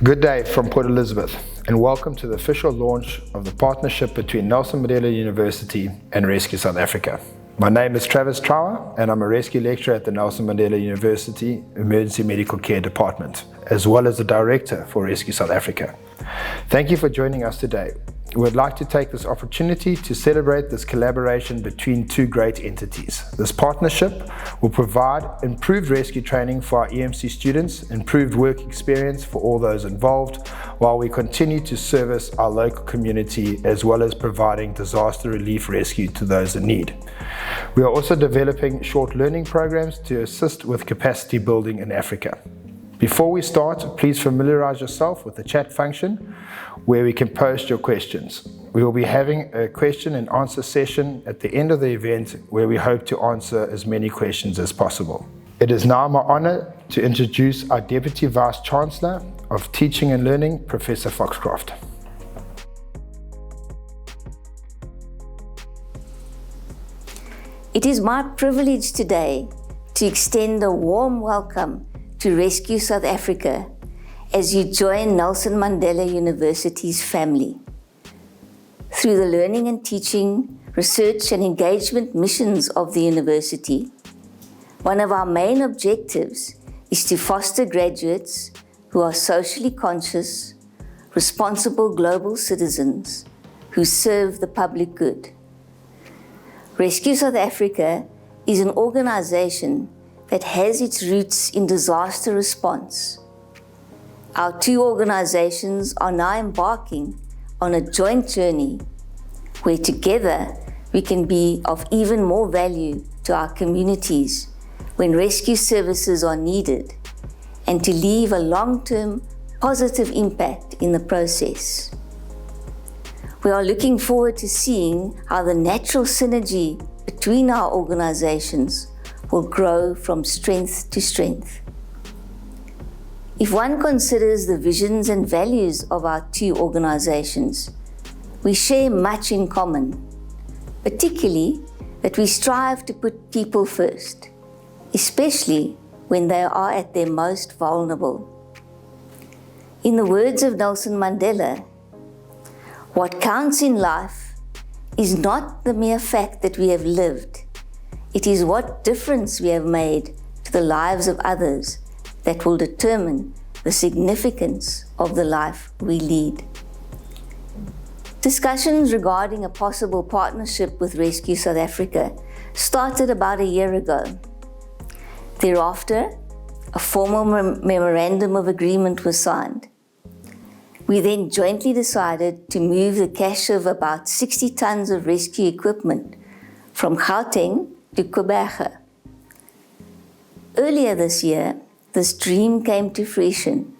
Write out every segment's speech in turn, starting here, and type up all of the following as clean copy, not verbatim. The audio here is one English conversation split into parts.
Good day from Port Elizabeth, and welcome to the official launch of the partnership between Nelson Mandela University and Rescue South Africa. My name is Trower, and I'm a rescue lecturer at the Nelson Mandela University Emergency Medical Care Department, as well as the Director for Rescue South Africa. Thank you for joining us today. We would like to take this opportunity to celebrate this collaboration between two great entities. This partnership will provide improved rescue training for our EMC students, improved work experience for all those involved, while we continue to service our local community as well as providing disaster relief rescue to those in need. We are also developing short learning programs to assist with capacity building in Africa. Before we start, please familiarize yourself with the chat function where we can post your questions. We will be having a question and answer session at the end of the event where we hope to answer as many questions as possible. It is now my honor to introduce our Deputy Vice-Chancellor of Teaching and Learning, Professor Foxcroft. It is my privilege today to extend a warm welcome to Rescue South Africa as you join Nelson Mandela University's family. Through the learning and teaching, research and engagement missions of the university, one of our main objectives is to foster graduates who are socially conscious, responsible global citizens who serve the public good. Rescue South Africa is an organization that has its roots in disaster response. Our two organizations are now embarking on a joint journey where together we can be of even more value to our communities when rescue services are needed and to leave a long-term positive impact in the process. We are looking forward to seeing how the natural synergy between our organizations will grow from strength to strength. If one considers the visions and values of our two organizations, we share much in common, particularly that we strive to put people first, especially when they are at their most vulnerable. In the words of Nelson Mandela, what counts in life is not the mere fact that we have lived. It is what difference we have made to the lives of others that will determine the significance of the life we lead. Discussions regarding a possible partnership with Rescue South Africa started about a year ago. Thereafter, a formal memorandum of agreement was signed. We then jointly decided to move the cache of about 60 tons of rescue equipment from Gauteng to Koberge. Earlier this year, this dream came to fruition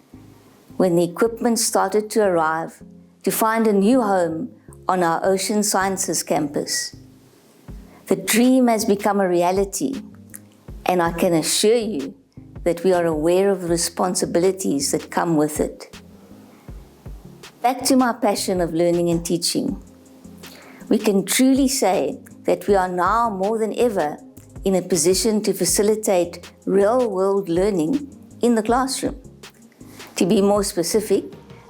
when the equipment started to arrive to find a new home on our Ocean Sciences campus. The dream has become a reality, and I can assure you that we are aware of the responsibilities that come with it. Back to my passion of learning and teaching. We can truly say that we are now more than ever in a position to facilitate real-world learning in the classroom. To be more specific,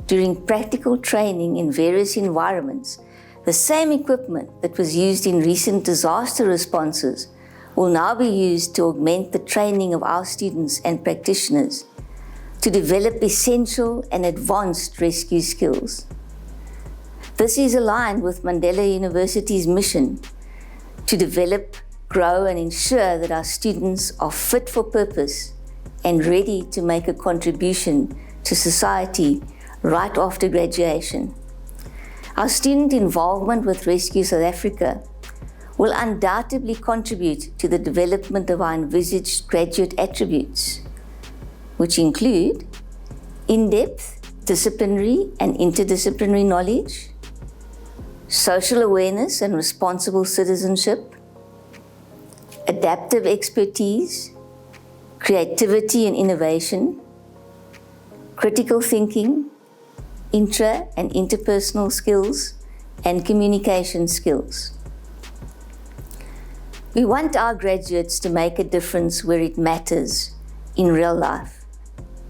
during practical training in various environments, the same equipment that was used in recent disaster responses will now be used to augment the training of our students and practitioners to develop essential and advanced rescue skills. This is aligned with Mandela University's mission to develop, grow, and ensure that our students are fit for purpose and ready to make a contribution to society right after graduation. Our student involvement with Rescue South Africa will undoubtedly contribute to the development of our envisaged graduate attributes, which include in-depth disciplinary and interdisciplinary knowledge, social awareness and responsible citizenship, adaptive expertise, creativity and innovation, critical thinking, intra- and interpersonal skills, and communication skills. We want our graduates to make a difference where it matters in real life,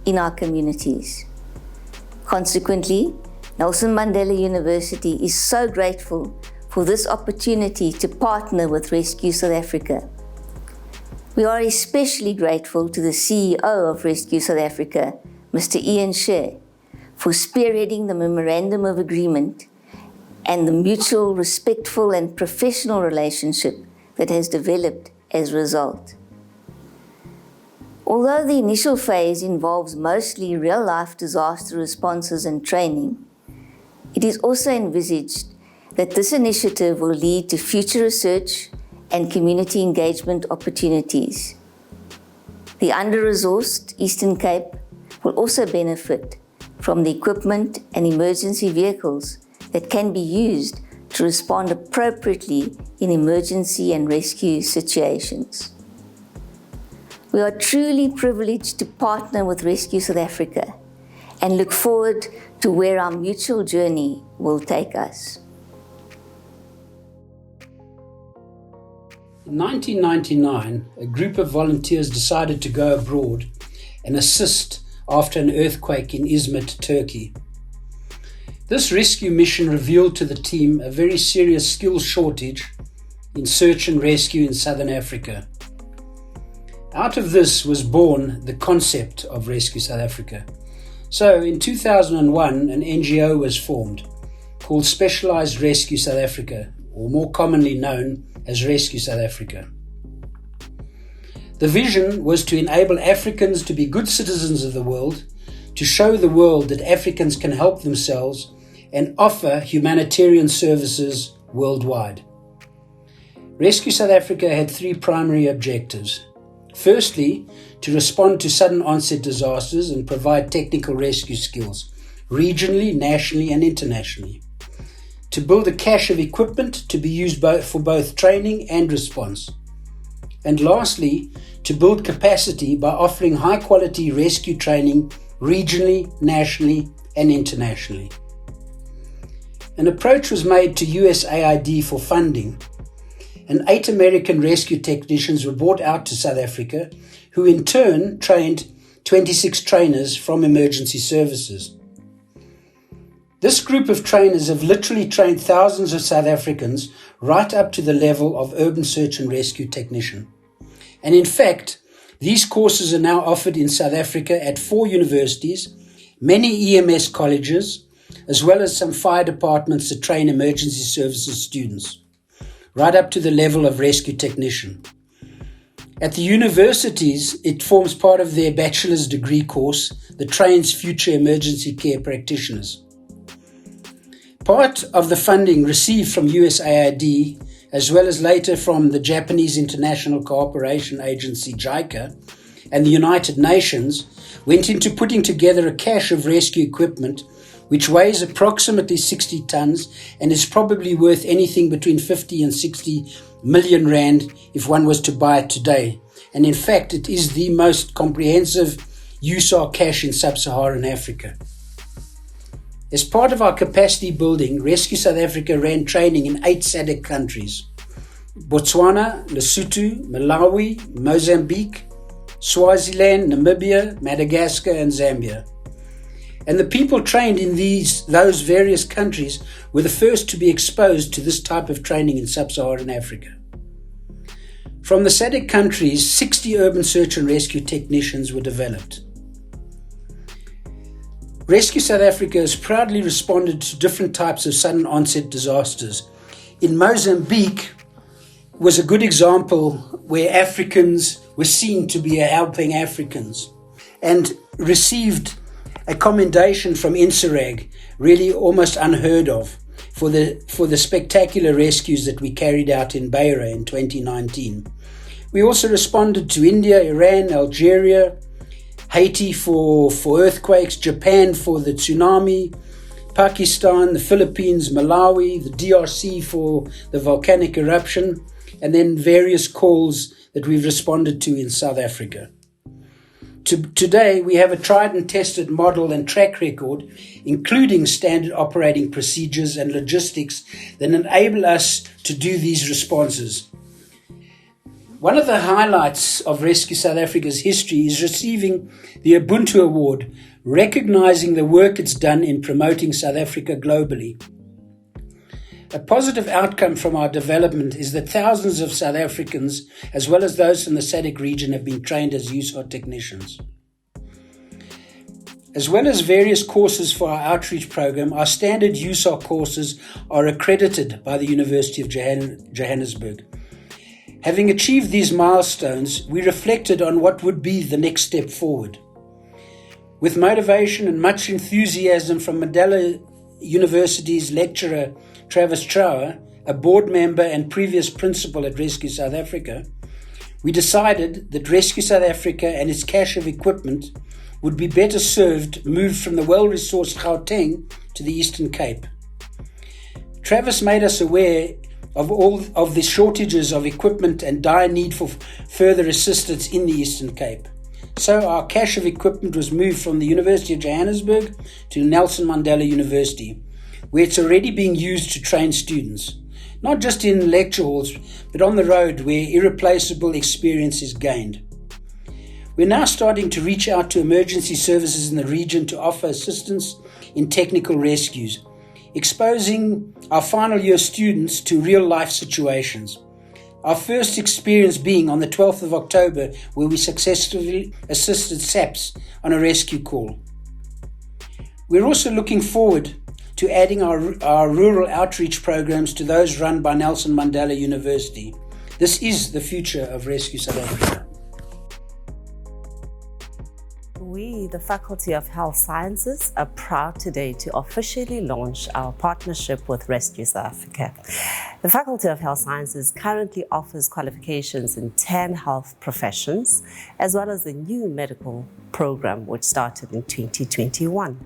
in our communities. Consequently, Nelson Mandela University is so grateful for this opportunity to partner with Rescue South Africa. We are especially grateful to the CEO of Rescue South Africa, Mr. Scher, for spearheading the Memorandum of Agreement and the mutual, respectful and professional relationship that has developed as a result. Although the initial phase involves mostly real-life disaster responses and training, it is also envisaged that this initiative will lead to future research and community engagement opportunities. The under-resourced Eastern Cape will also benefit from the equipment and emergency vehicles that can be used to respond appropriately in emergency and rescue situations. We are truly privileged to partner with Rescue South Africa and look forward to where our mutual journey will take us. In 1999, a group of volunteers decided to go abroad and assist after an earthquake in Izmit, Turkey. This rescue mission revealed to the team a very serious skills shortage in search and rescue in Southern Africa. Out of this was born the concept of Rescue South Africa. So in 2001, an NGO was formed called Specialized Rescue South Africa, or more commonly known as Rescue South Africa. The vision was to enable Africans to be good citizens of the world, to show the world that Africans can help themselves and offer humanitarian services worldwide. Rescue South Africa had three primary objectives. Firstly, to respond to sudden onset disasters and provide technical rescue skills, regionally, nationally and internationally. To build a cache of equipment to be used for both training and response. And lastly, to build capacity by offering high-quality rescue training regionally, nationally and internationally. An approach was made to USAID for funding, and 8 American rescue technicians were brought out to South Africa, who in turn trained 26 trainers from emergency services. This group of trainers have literally trained thousands of South Africans right up to the level of urban search and rescue technician. And in fact, these courses are now offered in South Africa at 4 universities, many EMS colleges, as well as some fire departments that train emergency services students, right up to the level of rescue technician. At the universities, it forms part of their bachelor's degree course that trains future emergency care practitioners. Part of the funding received from USAID, as well as later from the Japanese International Cooperation Agency, JICA, and the United Nations, went into putting together a cache of rescue equipment which weighs approximately 60 tons and is probably worth anything between 50 and 60 million rand if one was to buy it today. And in fact, it is the most comprehensive USAR cache in sub-Saharan Africa. As part of our capacity building, Rescue South Africa ran training in 8 SADC countries: Botswana, Lesotho, Malawi, Mozambique, Swaziland, Namibia, Madagascar and Zambia. And the people trained in those various countries were the first to be exposed to this type of training in sub-Saharan Africa. From the SADC countries, 60 urban search and rescue technicians were developed. Rescue South Africa has proudly responded to different types of sudden onset disasters. In Mozambique was a good example where Africans were seen to be helping Africans and received a commendation from INSARAG, really almost unheard of, for the spectacular rescues that we carried out in Beira in 2019. We also responded to India, Iran, Algeria, Haiti for earthquakes, Japan for the tsunami, Pakistan, the Philippines, Malawi, the DRC for the volcanic eruption, and then various calls that we've responded to in South Africa. Today, we have a tried and tested model and track record, including standard operating procedures and logistics that enable us to do these responses. One of the highlights of Rescue South Africa's history is receiving the Ubuntu Award, recognizing the work it's done in promoting South Africa globally. A positive outcome from our development is that thousands of South Africans, as well as those from the SADC region, have been trained as USAR technicians. As well as various courses for our outreach program, our standard USAR courses are accredited by the University of Johannesburg. Having achieved these milestones, we reflected on what would be the next step forward. With motivation and much enthusiasm from Mandela University's lecturer Travis Trower, a board member and previous principal at Rescue South Africa, we decided that Rescue South Africa and its cache of equipment would be better served moved from the well-resourced Gauteng to the Eastern Cape. Travis made us aware of all of the shortages of equipment and dire need for further assistance in the Eastern Cape. So our cache of equipment was moved from the University of Johannesburg to Nelson Mandela University, where it's already being used to train students, not just in lecture halls, but on the road where irreplaceable experience is gained. We're now starting to reach out to emergency services in the region to offer assistance in technical rescues, exposing our final year students to real life situations. Our first experience being on the 12th of October, where we successfully assisted SAPS on a rescue call. We're also looking forward to adding our rural outreach programs to those run by Nelson Mandela University. This is the future of Rescue South Africa. We, the Faculty of Health Sciences, are proud today to officially launch our partnership with Rescue South Africa. The Faculty of Health Sciences currently offers qualifications in 10 health professions, as well as the new medical program, which started in 2021.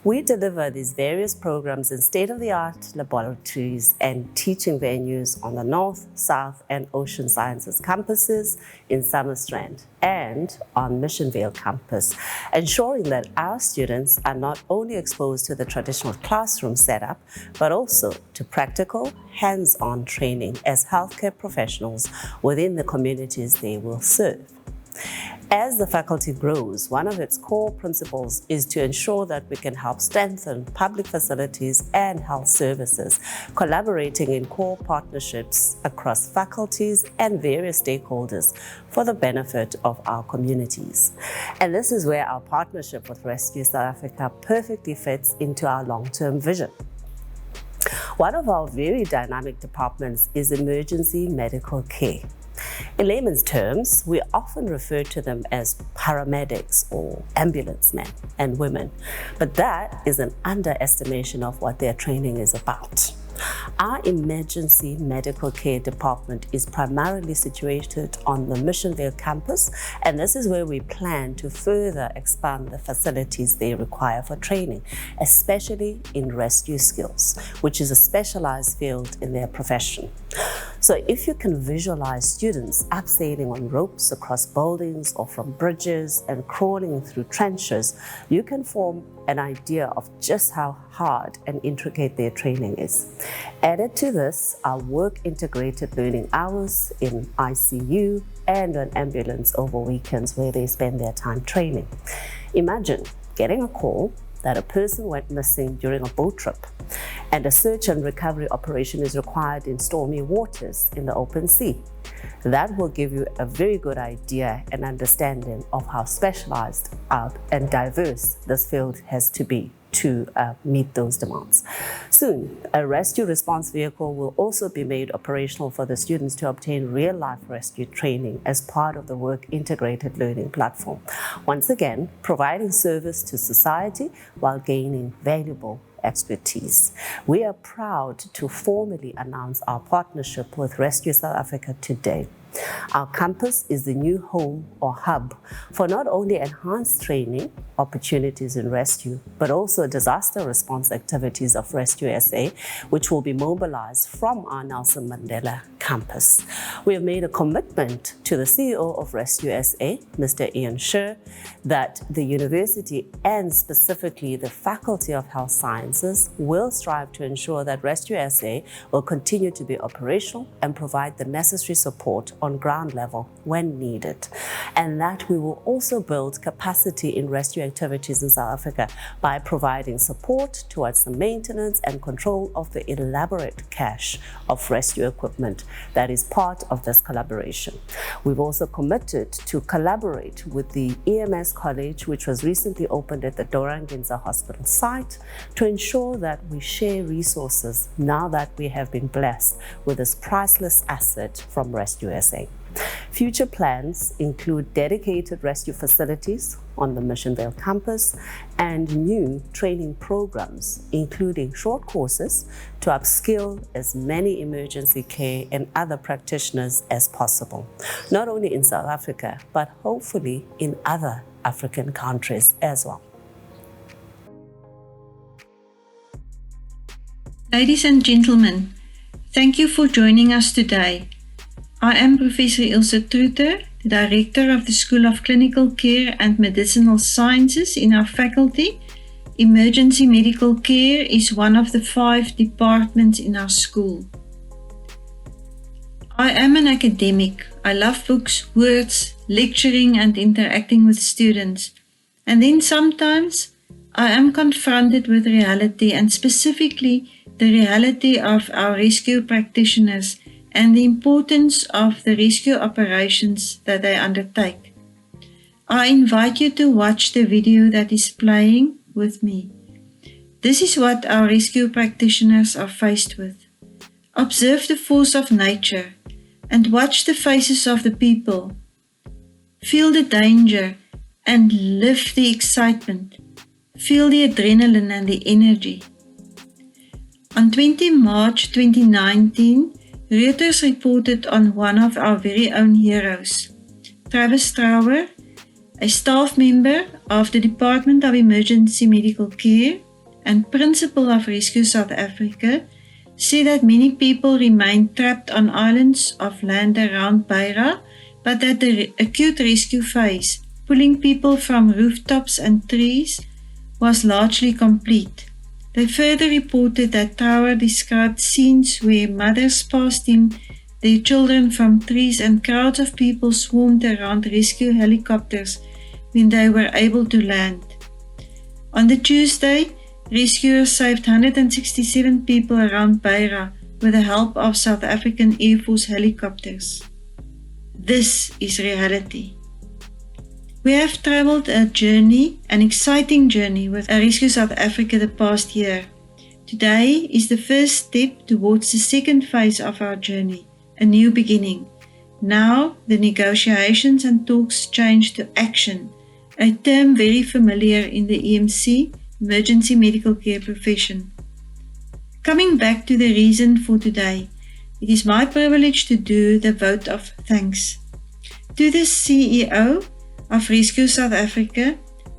We deliver these various programs in state-of-the-art laboratories and teaching venues on the North, South, and Ocean Sciences campuses in Summerstrand and on Mission Vale campus, ensuring that our students are not only exposed to the traditional classroom setup, but also to practical, hands-on training as healthcare professionals within the communities they will serve. As the faculty grows, one of its core principles is to ensure that we can help strengthen public facilities and health services, collaborating in core partnerships across faculties and various stakeholders for the benefit of our communities. And this is where our partnership with Rescue South Africa perfectly fits into our long-term vision. One of our very dynamic departments is emergency medical care. In layman's terms, we often refer to them as paramedics or ambulance men and women, but that is an underestimation of what their training is about. Our emergency medical care department is primarily situated on the Mission Vale campus, and this is where we plan to further expand the facilities they require for training, especially in rescue skills, which is a specialized field in their profession. So if you can visualize students abseiling on ropes across buildings or from bridges and crawling through trenches, you can form an idea of just how hard and intricate their training is. Added to this are work-integrated learning hours in ICU and an ambulance over weekends where they spend their time training. Imagine getting a call that a person went missing during a boat trip and a search and recovery operation is required in stormy waters in the open sea. That will give you a very good idea and understanding of how specialized and diverse this field has to be to meet those demands. Soon, a rescue response vehicle will also be made operational for the students to obtain real-life rescue training as part of the work integrated learning platform. Once again, providing service to society while gaining valuable expertise. We are proud to formally announce our partnership with Rescue South Africa today. Our campus is the new home or hub for not only enhanced training opportunities in rescue, but also disaster response activities of Rescue SA, which will be mobilized from our Nelson Mandela campus. We have made a commitment to the CEO of Rescue SA, Mr. Scher, that the university and specifically the Faculty of Health Sciences will strive to ensure that Rescue SA will continue to be operational and provide the necessary support on on ground level when needed, and that we will also build capacity in rescue activities in South Africa by providing support towards the maintenance and control of the elaborate cache of rescue equipment that is part of this collaboration. We've also committed to collaborate with the EMS College, which was recently opened at the Doranginza Hospital site, to ensure that we share resources now that we have been blessed with this priceless asset from Rescue SA. Future plans include dedicated rescue facilities on the Missionvale campus and new training programs, including short courses to upskill as many emergency care and other practitioners as possible, not only in South Africa, but hopefully in other African countries as well. Ladies and gentlemen, thank you for joining us today. I am Professor Ilse Truter, the Director of the School of Clinical Care and Medicinal Sciences in our faculty. Emergency Medical Care is one of the 5 departments in our school. I am an academic. I love books, words, lecturing and interacting with students. And then sometimes I am confronted with reality, and specifically the reality of our rescue practitioners and the importance of the rescue operations that they undertake. I invite you to watch the video that is playing with me. This is what our rescue practitioners are faced with. Observe the force of nature and watch the faces of the people. Feel the danger and live the excitement. Feel the adrenaline and the energy. On 20 March 2019, Reuters reported on one of our very own heroes, Trower, a staff member of the Department of Emergency Medical Care and Principal of Rescue South Africa, said that many people remain trapped on islands of land around Beira, but that the acute rescue phase, pulling people from rooftops and trees, was largely complete. They further reported that Trower described scenes where mothers passed in their children from trees and crowds of people swarmed around rescue helicopters when they were able to land. On the Tuesday, rescuers saved 167 people around Beira with the help of South African Air Force helicopters. This is reality. We have traveled a journey, an exciting journey with Rescue South Africa the past year. Today is the first step towards the second phase of our journey, a new beginning. Now the negotiations and talks change to action, a term very familiar in the EMC, Emergency Medical Care profession. Coming back to the reason for today, it is my privilege to do the vote of thanks. To the CEO of Rescue South Africa,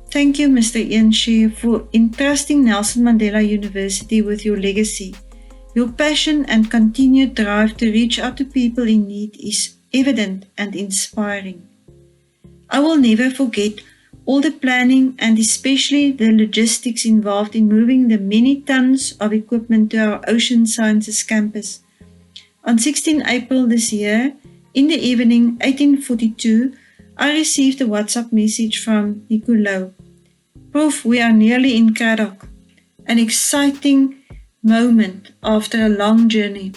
thank you Mr. Scher for entrusting Nelson Mandela University with your legacy. Your passion and continued drive to reach out to people in need is evident and inspiring. I will never forget all the planning and especially the logistics involved in moving the many tons of equipment to our Ocean Sciences campus. On 16 April this year, in the evening 1842, I received a WhatsApp message from Nicolau. Prof, we are nearly in Kraddock. An exciting moment after a long journey.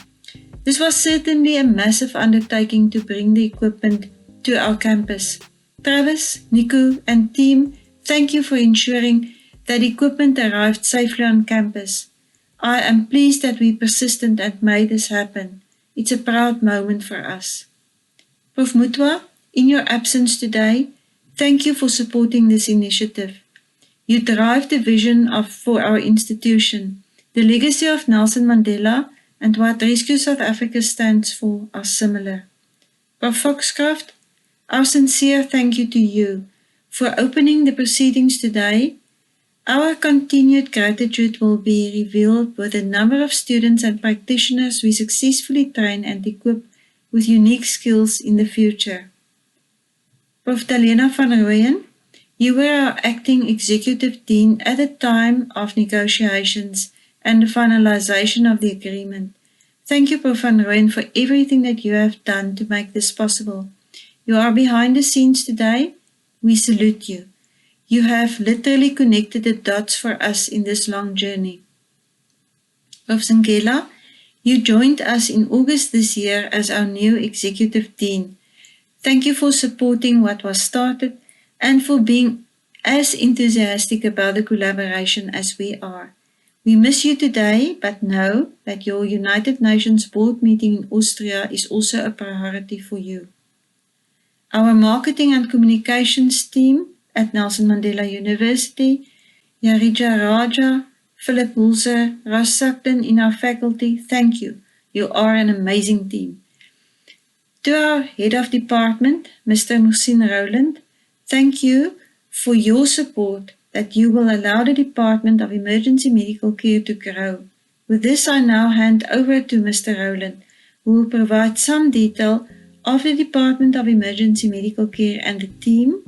This was certainly a massive undertaking to bring the equipment to our campus. Travis, Nico and team, thank you for ensuring that equipment arrived safely on campus. I am pleased that we persisted and made this happen. It's a proud moment for us. Prof Mutwa, in your absence today, thank you for supporting this initiative. You drive the vision for our institution. The legacy of Nelson Mandela and what Rescue South Africa stands for are similar. Prof Foxcroft, our sincere thank you to you for opening the proceedings today. Our continued gratitude will be revealed with the number of students and practitioners we successfully train and equip with unique skills in the future. Prof Talena van Rooyen, you were our acting executive dean at the time of negotiations and the finalization of the agreement. Thank you, Prof. van Rooyen, for everything that you have done to make this possible. You are behind the scenes today. We salute you. You have literally connected the dots for us in this long journey. Prof. Zingela, you joined us in August this year as our new Executive Dean. Thank you for supporting what was started and for being as enthusiastic about the collaboration as we are. We miss you today, but know that your United Nations board meeting in Austria is also a priority for you. Our marketing and communications team at Nelson Mandela University, Yarija Raja, Philip Hulser, Ras Sakden in our faculty, thank you. You are an amazing team. To our Head of Department, Mr. Mugsien Rowland, thank you for your support that you will allow the Department of Emergency Medical Care to grow. With this, I now hand over to Mr. Rowland, who will provide some detail of the Department of Emergency Medical Care and the team,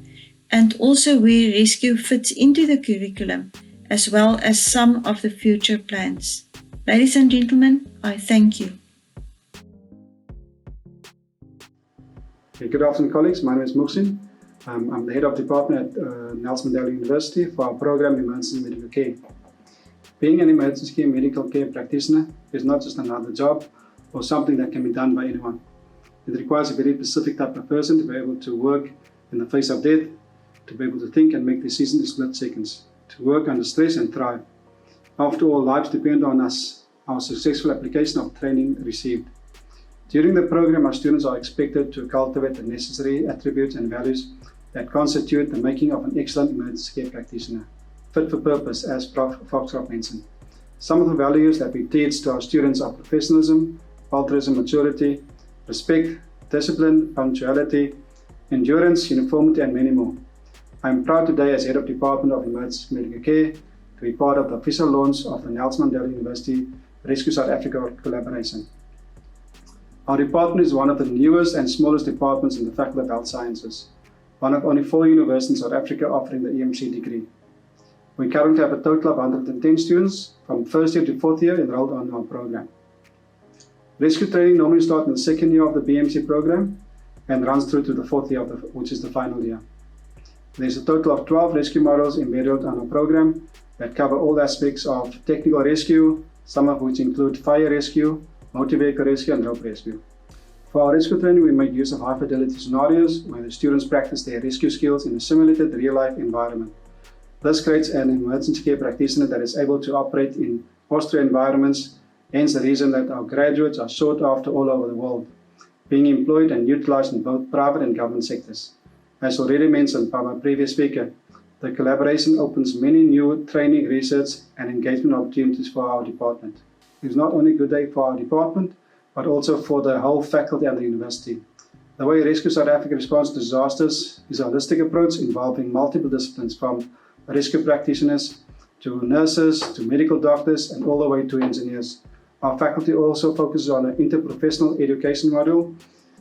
and also where rescue fits into the curriculum, as well as some of the future plans. Ladies and gentlemen, I thank you. Good afternoon, colleagues. My name is Mugsien. I'm the head of department at Nelson Mandela University for our program Emergency Medical Care. Being an emergency care medical care practitioner is not just another job or something that can be done by anyone. It requires a very specific type of person to be able to work in the face of death, to be able to think and make decisions in split seconds, to work under stress and thrive. After all, lives depend on us, our successful application of training received. During the program, our students are expected to cultivate the necessary attributes and values that constitute the making of an excellent emergency care practitioner, fit for purpose, as Prof. Foxcroft mentioned. Some of the values that we teach to our students are professionalism, altruism, maturity, respect, discipline, punctuality, endurance, uniformity, and many more. I am proud today as Head of Department of Emergency Medical Care to be part of the official launch of the Nelson Mandela University Rescue South Africa collaboration. Our department is one of the newest and smallest departments in the Faculty of Health Sciences, one of only 4 universities in South Africa offering the EMC degree. We currently have a total of 110 students from first year to 4th year enrolled on our program. Rescue training normally starts in the 2nd year of the BMC program and runs through to the 4th year, which is the final year. There's a total of 12 rescue models embedded on our program that cover all aspects of technical rescue, some of which include fire rescue, motor vehicle rescue, and rope rescue. For our rescue training, we make use of high-fidelity scenarios where the students practice their rescue skills in a simulated real-life environment. This creates an emergency care practitioner that is able to operate in hostile environments, hence the reason that our graduates are sought after all over the world, being employed and utilized in both private and government sectors. As already mentioned by my previous speaker, the collaboration opens many new training, research, and engagement opportunities for our department. It is not only a good day for our department, but also for the whole faculty and the university. The way Rescue South Africa responds to disasters is a holistic approach involving multiple disciplines, from rescue practitioners to nurses to medical doctors and all the way to engineers. Our faculty also focuses on an interprofessional education model,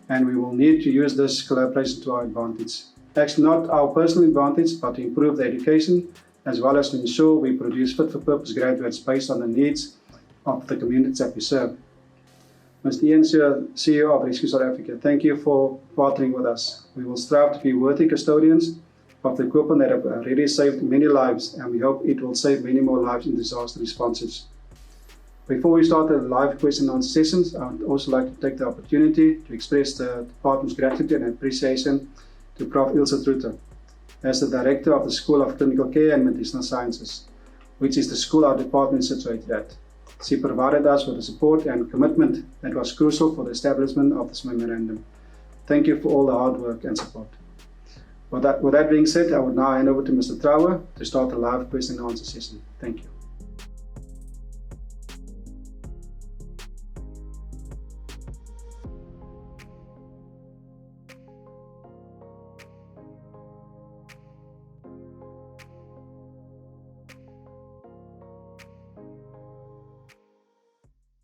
and we will need to use this collaboration to our advantage. Actually, not our personal advantage, but to improve the education, as well as to ensure we produce fit-for-purpose graduates based on the needs of the communities that we serve. Mr. Ian Scher, CEO of Rescue South Africa, thank you for partnering with us. We will strive to be worthy custodians of the equipment that have already saved many lives, and we hope it will save many more lives in disaster responses. Before we start the live question and answer sessions, I would also like to take the opportunity to express the department's gratitude and appreciation to Prof. Ilse Truter, as the Director of the School of Clinical Care and Medicinal Sciences, which is the school our department is situated at. She provided us with the support and commitment that was crucial for the establishment of this memorandum. Thank you for all the hard work and support. With that being said, I would now hand over to Mr. Trower to start the live question and answer session. Thank you.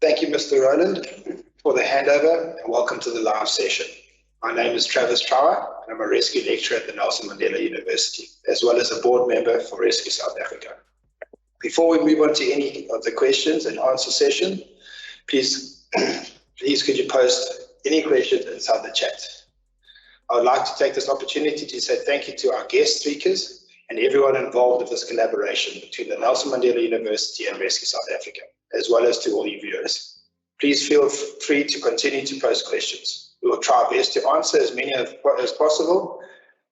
Thank you, Mr. Rowland, for the handover, and welcome to the live session. My name is Trower, and I'm a rescue lecturer at the Nelson Mandela University, as well as a board member for Rescue South Africa. Before we move on to any of the questions and answer session, please please could you post any questions inside the chat. I would like to take this opportunity to say thank you to our guest speakers and everyone involved with this collaboration between the Nelson Mandela University and Rescue South Africa, as well as to all you viewers. Please feel free to continue to post questions. We will try our best to answer as many as possible.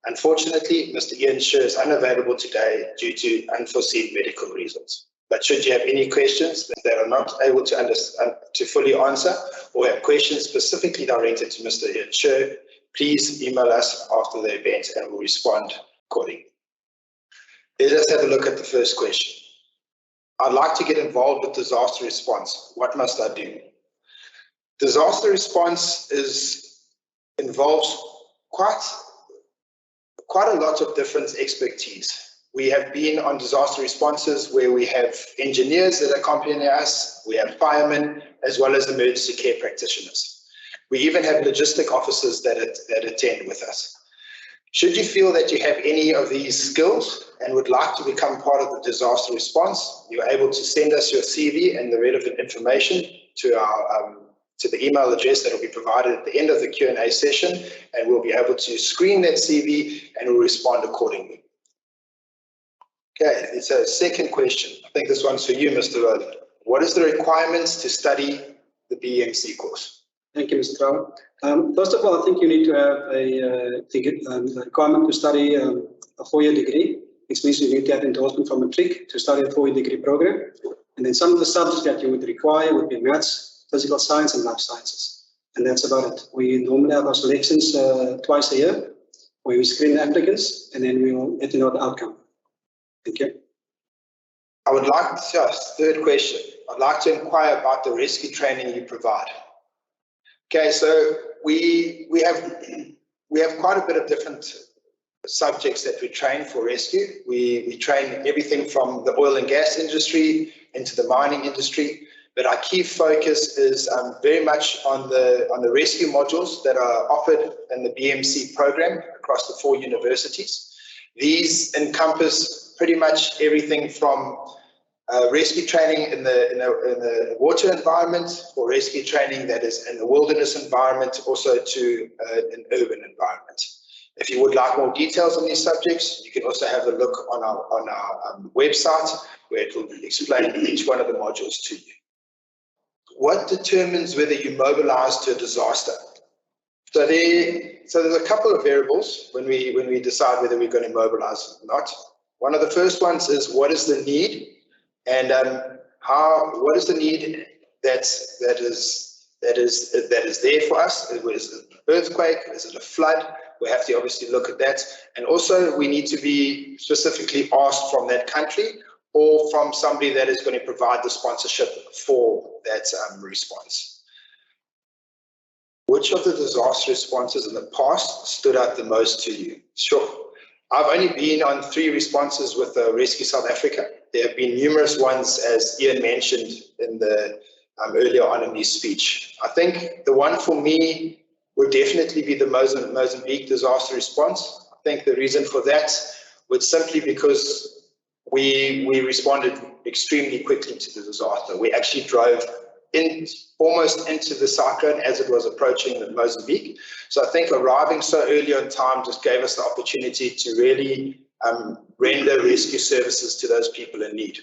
Unfortunately, Mr. Scher is unavailable today due to unforeseen medical reasons. But should you have any questions that are not able to fully answer, or have questions specifically directed to Mr. Scher, please email us after the event and we'll respond accordingly. Let us have a look at the first question. I'd like to get involved with disaster response. What must I do? Disaster response involves quite a lot of different expertise. We have been on disaster responses where we have engineers that accompany us, we have firemen, as well as emergency care practitioners. We even have logistic officers that attend with us. Should you feel that you have any of these skills and would like to become part of the disaster response, you're able to send us your CV and the relevant information to the email address that will be provided at the end of the Q&A session, and we'll be able to screen that CV and we'll respond accordingly. Okay, it's a second question. I think this one's for you, Mr. Rowland. What is the requirements to study the BMC course? Thank you, Mr. Trower. First of all, I think you need to have a requirement to study a 4-year degree, which means you need to have endorsement from a TRIC to study a 4-year degree program. And then some of the subjects that you would require would be maths, physical science, and life sciences. And that's about it. We normally have our selections twice a year, where we screen the applicants, and then we will let you know the outcome. Thank you. I would like to ask, third question. I'd like to inquire about the rescue training you provide. Okay, so we have quite a bit of different subjects that we train for rescue. We train everything from the oil and gas industry into the mining industry, but our key focus is very much on the rescue modules that are offered in the BMC program across the 4 universities. These encompass pretty much everything from rescue training in the water environment, or rescue training that is in the wilderness environment, also to an urban environment. If you would like more details on these subjects, you can also have a look on our website, where it will explain each one of the modules to you. What determines whether you mobilize to a disaster? So there's a couple of variables when we decide whether we're going to mobilize or not. One of the first ones is, what is the need? And what is the need that is there for us? Is it an earthquake? Is it a flood? We have to obviously look at that. And also we need to be specifically asked from that country or from somebody that is going to provide the sponsorship for that response. Which of the disaster responses in the past stood out the most to you? Sure. I've only been on 3 responses with Rescue South Africa. There have been numerous ones, as Ian mentioned in the earlier on in his speech. I think the one for me would definitely be the Mozambique disaster response. I think the reason for that was simply because we responded extremely quickly to the disaster. We actually drove almost into the cyclone as it was approaching Mozambique. So I think arriving so early on time just gave us the opportunity to really render rescue services to those people in need.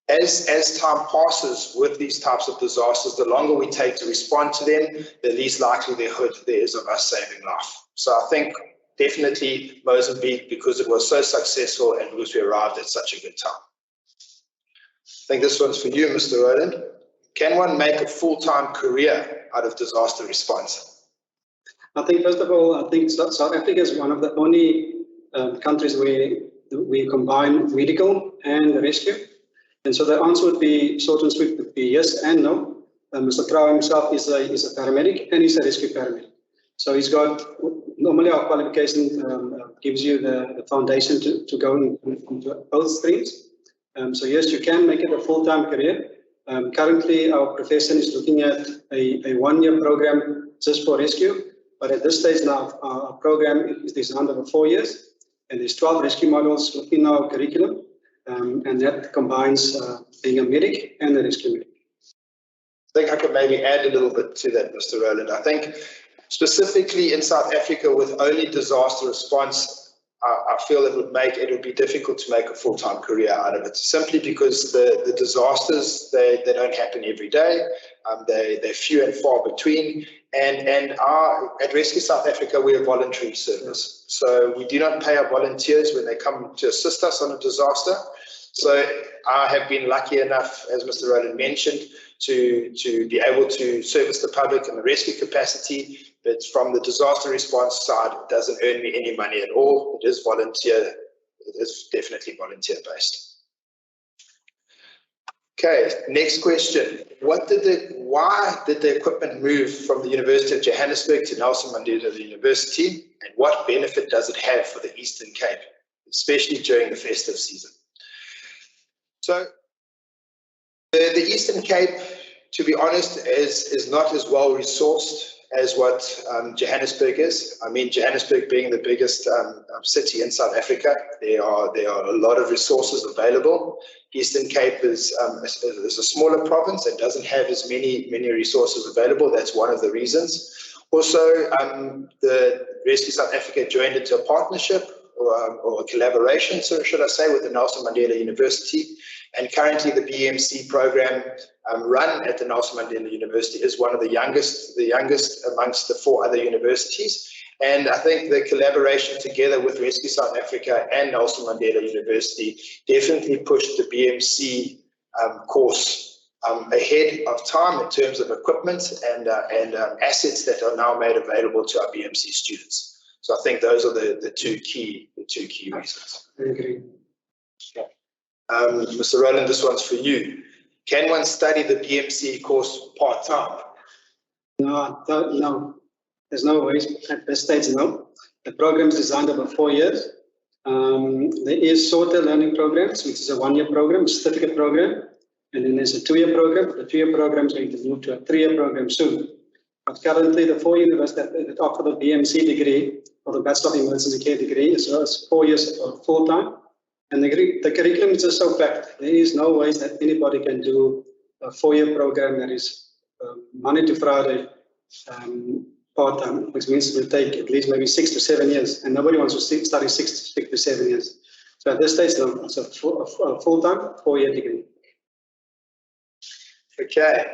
As time passes with these types of disasters, the longer we take to respond to them, the least likelihood there is of us saving life. So I think definitely Mozambique, because it was so successful and because we arrived at such a good time. I think this one's for you, Mr. Rowland. Can one make a full-time career out of disaster response? I think, first of all, I think South Africa is one of the only countries where we combine medical and rescue. And so the answer would be, short and sweet, would be yes and no. Mr. Trower himself is a paramedic and he's a rescue paramedic. So he's got, normally our qualification gives you the foundation to go into both streams. So yes, you can make it a full-time career. Currently, our profession is looking at a 1-year program just for rescue. But at this stage now, our program is designed over 4 years. And there's 12 rescue models within our curriculum. And that combines being a medic and a rescue medic. think I could maybe add a little bit to that, Mr. Rowland. I think specifically in South Africa with only disaster response, I feel it would be difficult to make a full-time career out of it, simply because the disasters, they don't happen every day. They're few and far between. And at Rescue South Africa, we're a voluntary service. So we do not pay our volunteers when they come to assist us on a disaster. So I have been lucky enough, as Mr. Rowland mentioned, to be able to service the public in the rescue capacity. But from the disaster response side, it doesn't earn me any money at all. It is volunteer. It is definitely volunteer based. Okay, next question. Why did the equipment move from the University of Johannesburg to Nelson Mandela University, and what benefit does it have for the Eastern Cape, especially during the festive season? So the Eastern Cape, to be honest, is not as well resourced as what Johannesburg is. I mean, Johannesburg being the biggest city in South Africa, there are a lot of resources available. Eastern Cape is a smaller province and doesn't have as many resources available. That's one of the reasons. Also, the Rescue South Africa joined into a partnership or a collaboration, so should I say, with the Nelson Mandela University. And currently the BMC program run at the Nelson Mandela University is one of the youngest amongst the 4 other universities. And I think the collaboration together with Rescue South Africa and Nelson Mandela University definitely pushed the BMC course ahead of time in terms of equipment and assets that are now made available to our BMC students. So I think those are the two key reasons. I agree. Yeah. Mr. Rowland, this one's for you. Can one study the BMC course part-time? No. There's no way. At this stage, no. The program is designed over 4 years. There is shorter learning programs, which is a 1-year program, a certificate program, and then there's a 2-year program. The 2-year program is going to move to a 3-year program soon. But currently, the 4 universities that offer the BMC degree or the Bachelor of Emergency Care degree is 4 years full-time. And the curriculum is just so packed. There is no way that anybody can do a 4-year program that is Monday to Friday part-time, which means it will take at least maybe 6 to 7 years. And nobody wants to study 6 to 7 years. So at this stage, no, it's a full-time 4-year degree. Okay.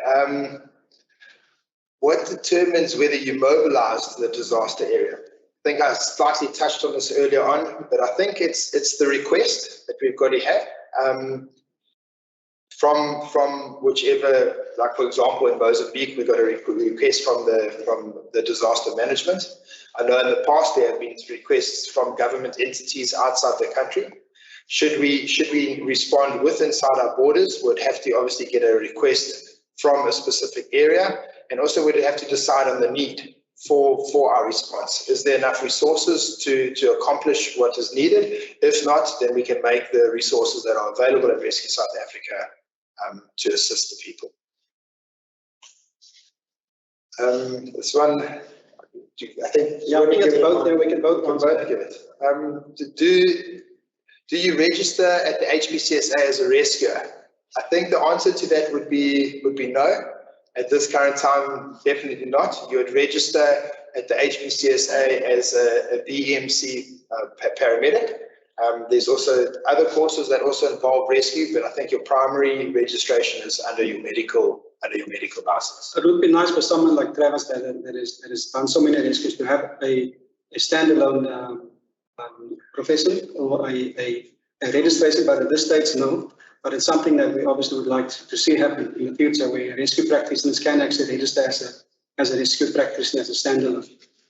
What determines whether you mobilize to the disaster area? I think I slightly touched on this earlier on, but I think it's the request that we've got to have from whichever, like for example in Mozambique, we got a request from the disaster management. I know in the past there have been requests from government entities outside the country. Should we respond with inside our borders, we'd have to obviously get a request from a specific area, and also we'd have to decide on the need for our response. Is there enough resources to accomplish what is needed? If not, then we can make the resources that are available at Rescue South Africa to assist the people. This one, I think we can both give it. Do you register at the HPCSA as a rescuer? I think the answer to that would be no. At this current time, definitely not. You would register at the HPCSA as a BMC paramedic. There's also other courses that also involve rescue, but I think your primary registration is under your medical license. It would be nice for someone like Travis that has done so many rescues to have a standalone profession or a registration, but at this stage, no. But it's something that we obviously would like to see happen in the future, where rescue practitioners can actually register as a rescue practitioner, as a standalone.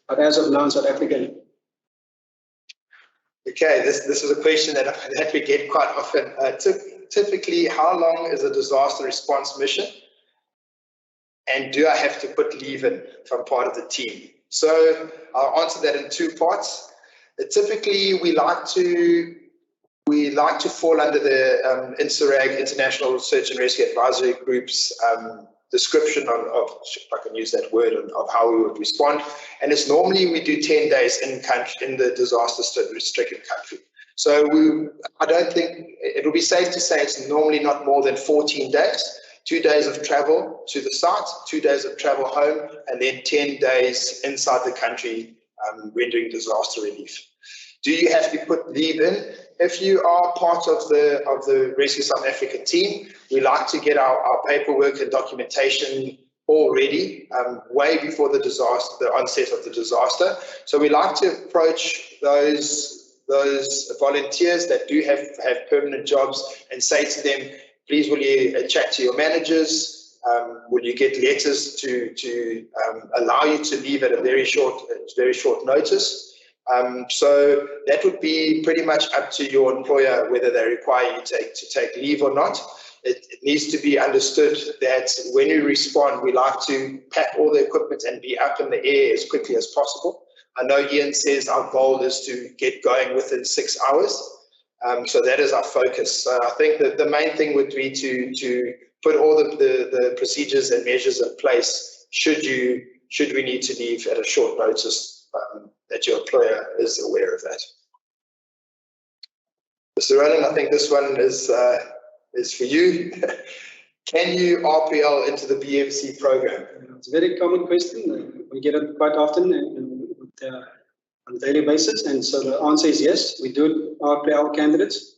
But as of now in South Africa. Okay, this is a question that we get quite often. Typically, how long is a disaster response mission? And do I have to put leave in if I'm part of the team? So I'll answer that in 2 parts. Typically, we like to fall under the INSARAG, International Search and Rescue Advisory Group's description of, if I can use that word, of how we would respond. And it's normally we do 10 days in the disaster-stricken country. So I don't think, it will be safe to say it's normally not more than 14 days 2 days of travel to the site, 2 days of travel home, and then 10 days inside the country rendering disaster relief. Do you have to put leave in? If you are part of the Rescue South Africa team, we like to get our paperwork and documentation all ready way before the onset of the disaster. So we like to approach those volunteers that do have permanent jobs and say to them, please will you chat to your managers? Will you get letters to allow you to leave at a very short notice? So that would be pretty much up to your employer whether they require you to take leave or not. It needs to be understood that when we respond, we like to pack all the equipment and be up in the air as quickly as possible. I know Ian says our goal is to get going within 6 hours. So that is our focus. So I think that the main thing would be to put all the procedures and measures in place should we need to leave at a short notice, that your employer is aware of that. Mr. Rowland, I think this one is for you. Can you RPL into the BMC program? It's a very common question. We get it quite often on a daily basis, and so the answer is yes. We do RPL candidates,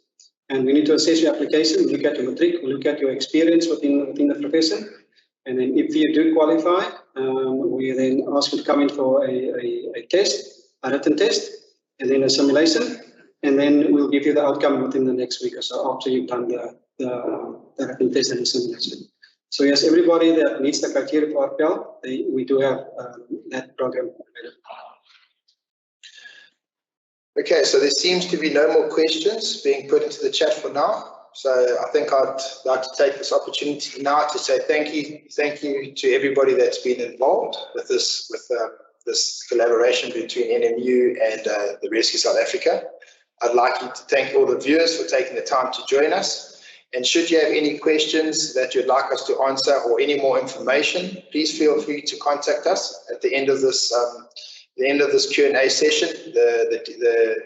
and we need to assess your application. We look at your matric, we look at your experience within the profession, and then if you do qualify, we then ask you to come in for a test, a written test, and then a simulation, and then we'll give you the outcome within the next week or so after you've done the written test and the simulation. So yes, everybody that meets the criteria for RPL, we do have that program available. Okay, so there seems to be no more questions being put into the chat for now. So I think I'd like to take this opportunity now to say thank you to everybody that's been involved with this collaboration between NMU and the Rescue South Africa. I'd like you to thank all the viewers for taking the time to join us. And should you have any questions that you'd like us to answer or any more information, please feel free to contact us at the end of this Q&A session. The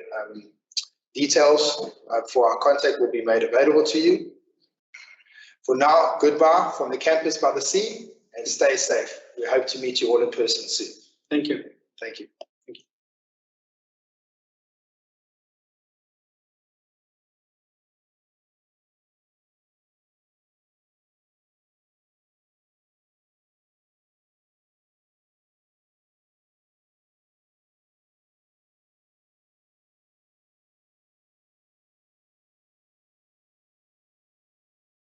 details for our contact will be made available to you. For now, goodbye from the campus by the sea, and stay safe. We hope to meet you all in person soon. Thank you. Thank you.